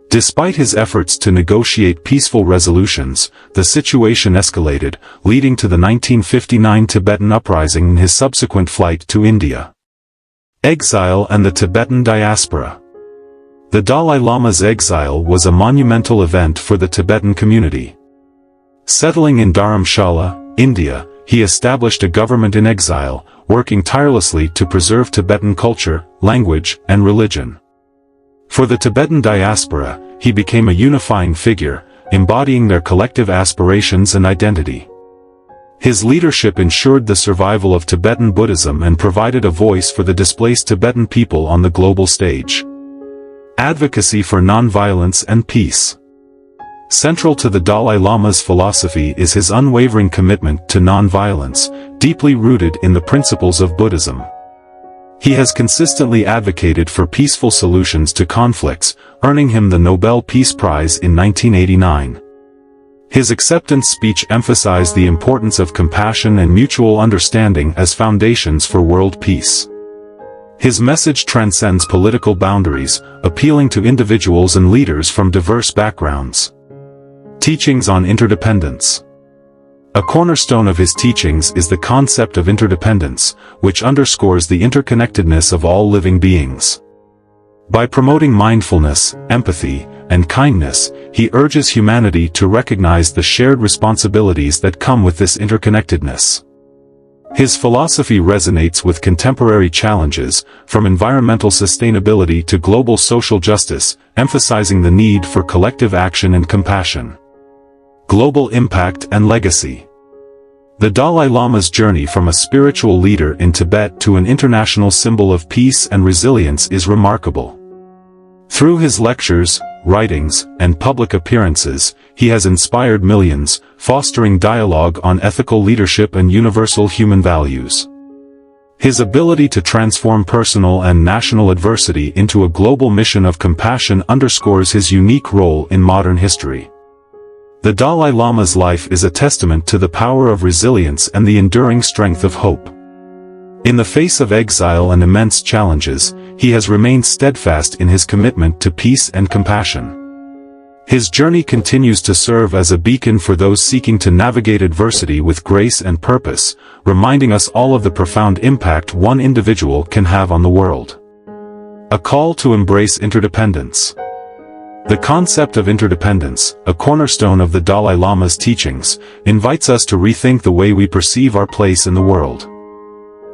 Despite his efforts to negotiate peaceful resolutions, the situation escalated, leading to the 1959 Tibetan uprising and his subsequent flight to India. Exile and the Tibetan diaspora. The Dalai Lama's exile was a monumental event for the Tibetan community. Settling in Dharamshala, India, he established a government in exile, working tirelessly to preserve Tibetan culture, language, and religion. For the Tibetan diaspora, he became a unifying figure, embodying their collective aspirations and identity. His leadership ensured the survival of Tibetan Buddhism and provided a voice for the displaced Tibetan people on the global stage. Advocacy for nonviolence and peace. Central to the Dalai Lama's philosophy is his unwavering commitment to nonviolence, deeply rooted in the principles of Buddhism. He has consistently advocated for peaceful solutions to conflicts, earning him the Nobel Peace Prize in 1989. His acceptance speech emphasized the importance of compassion and mutual understanding as foundations for world peace. His message transcends political boundaries, appealing to individuals and leaders from diverse backgrounds. Teachings on interdependence. A cornerstone of his teachings is the concept of interdependence, which underscores the interconnectedness of all living beings. By promoting mindfulness, empathy, and kindness, he urges humanity to recognize the shared responsibilities that come with this interconnectedness. His philosophy resonates with contemporary challenges, from environmental sustainability to global social justice, emphasizing the need for collective action and compassion. Global impact and legacy. The Dalai Lama's journey from a spiritual leader in Tibet to an international symbol of peace and resilience is remarkable. Through his lectures, writings, and public appearances, he has inspired millions, fostering dialogue on ethical leadership and universal human values. His ability to transform personal and national adversity into a global mission of compassion underscores his unique role in modern history. The Dalai Lama's life is a testament to the power of resilience and the enduring strength of hope. In the face of exile and immense challenges, he has remained steadfast in his commitment to peace and compassion. His journey continues to serve as a beacon for those seeking to navigate adversity with grace and purpose, reminding us all of the profound impact one individual can have on the world. A call to embrace interdependence. The concept of interdependence, a cornerstone of the Dalai Lama's teachings, invites us to rethink the way we perceive our place in the world.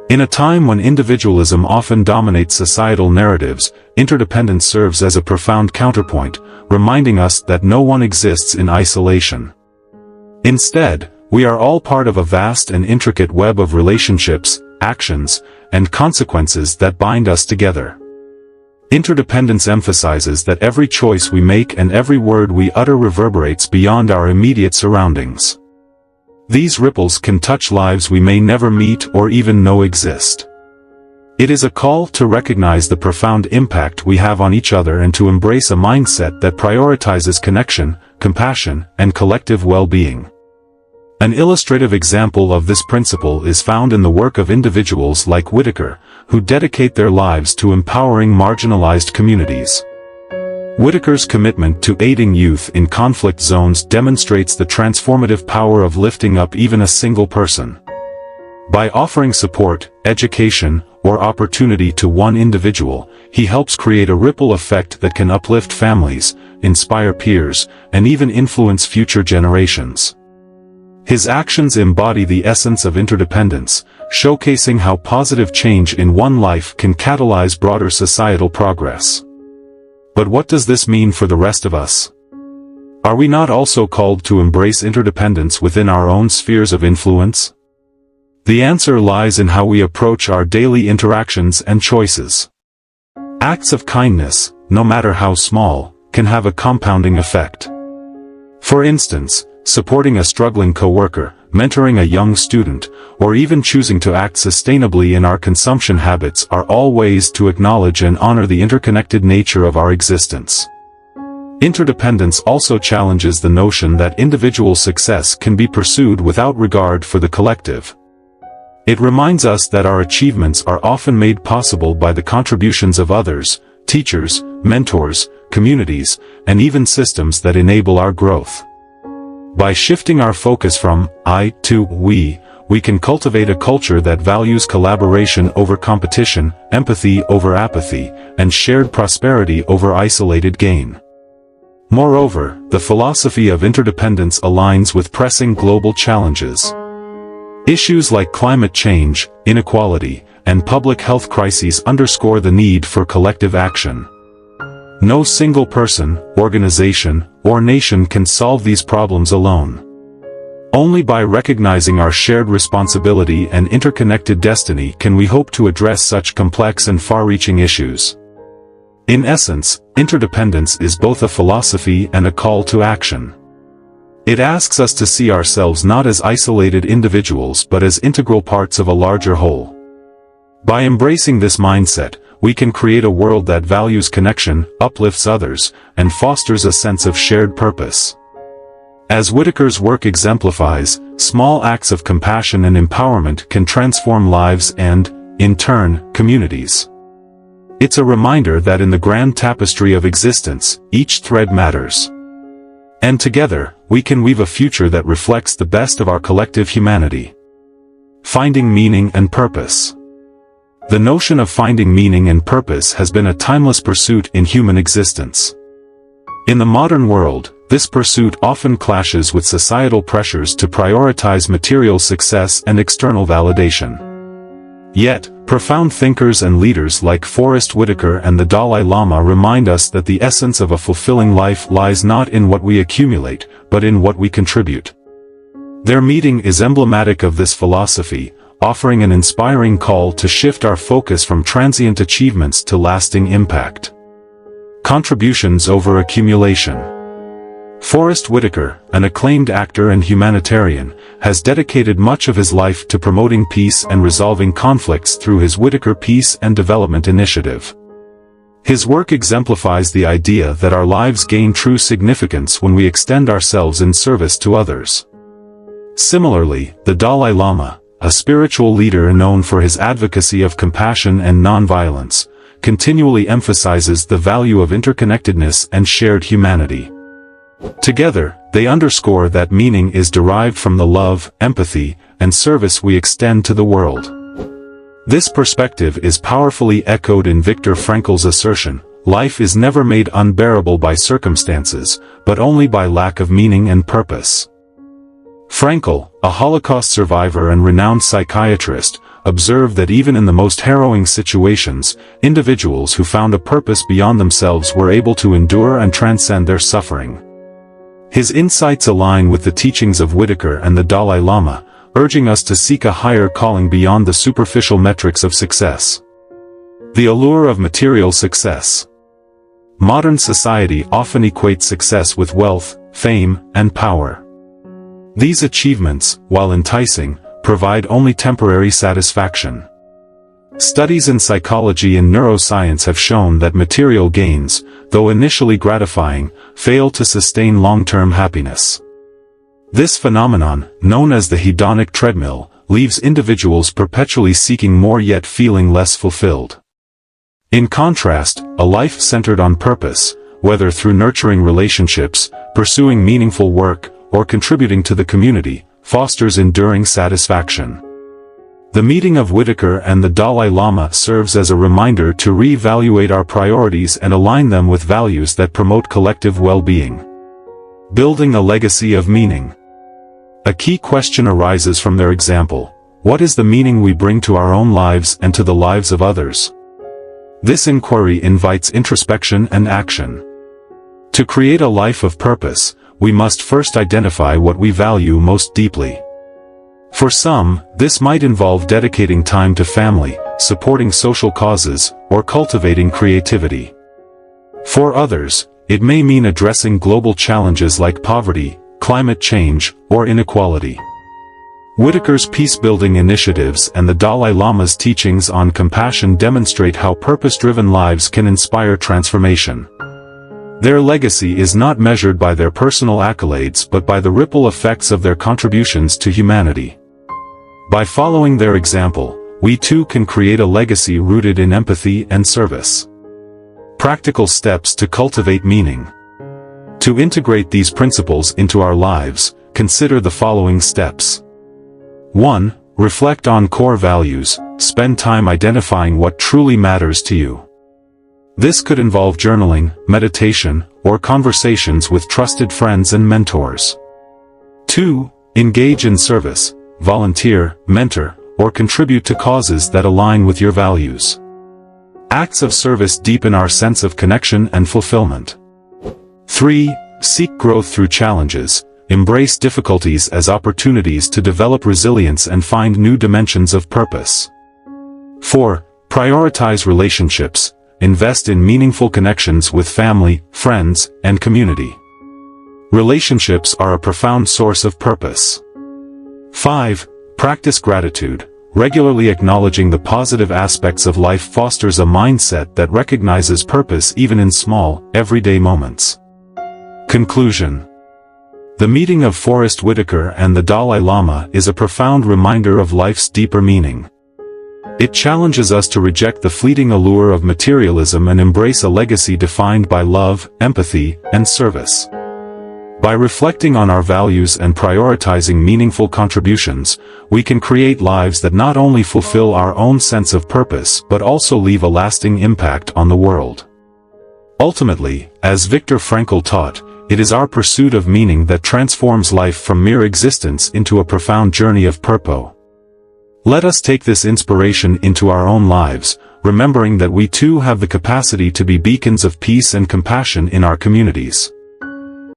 In a time when individualism often dominates societal narratives, interdependence serves as a profound counterpoint, reminding us that no one exists in isolation. Instead, we are all part of a vast and intricate web of relationships, actions, and consequences that bind us together. Interdependence emphasizes that every choice we make and every word we utter reverberates beyond our immediate surroundings. These ripples can touch lives we may never meet or even know exist. It is a call to recognize the profound impact we have on each other and to embrace a mindset that prioritizes connection, compassion, and collective well-being. An illustrative example of this principle is found in the work of individuals like Whitaker, who dedicate their lives to empowering marginalized communities. Whitaker's commitment to aiding youth in conflict zones demonstrates the transformative power of lifting up even a single person. By offering support, education, or opportunity to one individual, he helps create a ripple effect that can uplift families, inspire peers, and even influence future generations. His actions embody the essence of interdependence, showcasing how positive change in one life can catalyze broader societal progress. But what does this mean for the rest of us? Are we not also called to embrace interdependence within our own spheres of influence? The answer lies in how we approach our daily interactions and choices. Acts of kindness, no matter how small, can have a compounding effect. For instance, supporting a struggling coworker, mentoring a young student, or even choosing to act sustainably in our consumption habits are all ways to acknowledge and honor the interconnected nature of our existence. Interdependence also challenges the notion that individual success can be pursued without regard for the collective. It reminds us that our achievements are often made possible by the contributions of others, teachers, mentors, communities, and even systems that enable our growth. By shifting our focus from I to we can cultivate a culture that values collaboration over competition, empathy over apathy, and shared prosperity over isolated gain. Moreover, the philosophy of interdependence aligns with pressing global challenges. Issues like climate change, inequality, and public health crises underscore the need for collective action. No single person, organization, or nation can solve these problems alone. Only by recognizing our shared responsibility and interconnected destiny can we hope to address such complex and far-reaching issues. In essence, interdependence is both a philosophy and a call to action. It asks us to see ourselves not as isolated individuals but as integral parts of a larger whole. By embracing this mindset, we can create a world that values connection, uplifts others, and fosters a sense of shared purpose. As Whitaker's work exemplifies, small acts of compassion and empowerment can transform lives and, in turn, communities. It's a reminder that in the grand tapestry of existence, each thread matters. And together, we can weave a future that reflects the best of our collective humanity. Finding meaning and purpose. The notion of finding meaning and purpose has been a timeless pursuit in human existence. In the modern world, this pursuit often clashes with societal pressures to prioritize material success and external validation. Yet, profound thinkers and leaders like Forrest Whitaker and the Dalai Lama remind us that the essence of a fulfilling life lies not in what we accumulate, but in what we contribute. Their meeting is emblematic of this philosophy, offering an inspiring call to shift our focus from transient achievements to lasting impact. Contributions over accumulation. Forrest Whitaker, an acclaimed actor and humanitarian, has dedicated much of his life to promoting peace and resolving conflicts through his Whitaker Peace and Development Initiative. His work exemplifies the idea that our lives gain true significance when we extend ourselves in service to others. Similarly, the Dalai Lama, a spiritual leader known for his advocacy of compassion and nonviolence, continually emphasizes the value of interconnectedness and shared humanity. Together, they underscore that meaning is derived from the love, empathy, and service we extend to the world. This perspective is powerfully echoed in Viktor Frankl's assertion, "Life is never made unbearable by circumstances, but only by lack of meaning and purpose." Frankl, a Holocaust survivor and renowned psychiatrist, observed that even in the most harrowing situations, individuals who found a purpose beyond themselves were able to endure and transcend their suffering. His insights align with the teachings of Whitaker and the Dalai Lama, urging us to seek a higher calling beyond the superficial metrics of success. The allure of material success. Modern society often equates success with wealth, fame, and power. These achievements, while enticing, provide only temporary satisfaction. Studies in psychology and neuroscience have shown that material gains, though initially gratifying, fail to sustain long-term happiness. This phenomenon, known as the hedonic treadmill, leaves individuals perpetually seeking more yet feeling less fulfilled. In contrast, a life centered on purpose, whether through nurturing relationships, pursuing meaningful work, or contributing to the community, fosters enduring satisfaction. The meeting of Whitaker and the Dalai Lama serves as a reminder to re-evaluate our priorities and align them with values that promote collective well-being. Building a legacy of meaning. A key question arises from their example: what is the meaning we bring to our own lives and to the lives of others? This inquiry invites introspection and action. To create a life of purpose, we must first identify what we value most deeply. For some, this might involve dedicating time to family, supporting social causes, or cultivating creativity. For others, it may mean addressing global challenges like poverty, climate change, or inequality. Whitaker's peace-building initiatives and the Dalai Lama's teachings on compassion demonstrate how purpose-driven lives can inspire transformation. Their legacy is not measured by their personal accolades but by the ripple effects of their contributions to humanity. By following their example, we too can create a legacy rooted in empathy and service. Practical steps to cultivate meaning. To integrate these principles into our lives, consider the following steps. 1. Reflect on core values. Spend time identifying what truly matters to you. This could involve journaling, meditation, or conversations with trusted friends and mentors. 2. Engage in service. Volunteer, mentor, or contribute to causes that align with your values. Acts of service deepen our sense of connection and fulfillment. 3. Seek growth through challenges. Embrace difficulties as opportunities to develop resilience and find new dimensions of purpose. 4. Prioritize relationships. Invest in meaningful connections with family, friends, and community. Relationships are a profound source of purpose. 5. Practice gratitude. Regularly acknowledging the positive aspects of life fosters a mindset that recognizes purpose even in small, everyday moments. Conclusion. The meeting of Forrest Whitaker and the Dalai Lama is a profound reminder of life's deeper meaning. It challenges us to reject the fleeting allure of materialism and embrace a legacy defined by love, empathy, and service. By reflecting on our values and prioritizing meaningful contributions, we can create lives that not only fulfill our own sense of purpose but also leave a lasting impact on the world. Ultimately, as Viktor Frankl taught, it is our pursuit of meaning that transforms life from mere existence into a profound journey of purpose. Let us take this inspiration into our own lives, remembering that we too have the capacity to be beacons of peace and compassion in our communities.